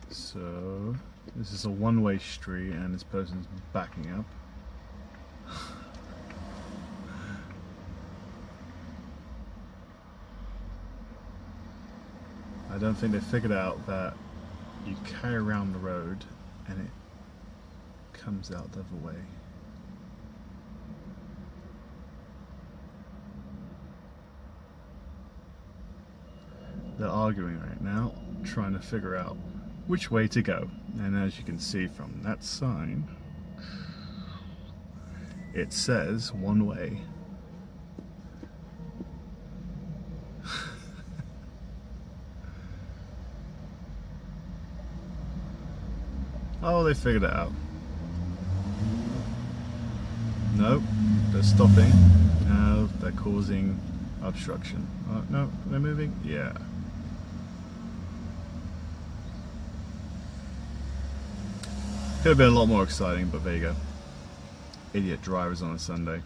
So this is a one-way street and this person's backing up. I don't think they figured out that you carry around the road and it comes out the other way. They're arguing right now, trying to figure out which way to go. And as you can see from that sign, it says one way. Oh, they figured it out. Nope, they're stopping. Now they're causing obstruction. Oh, no, they're moving? Yeah. Could have been a lot more exciting, but there you go. Idiot drivers on a Sunday.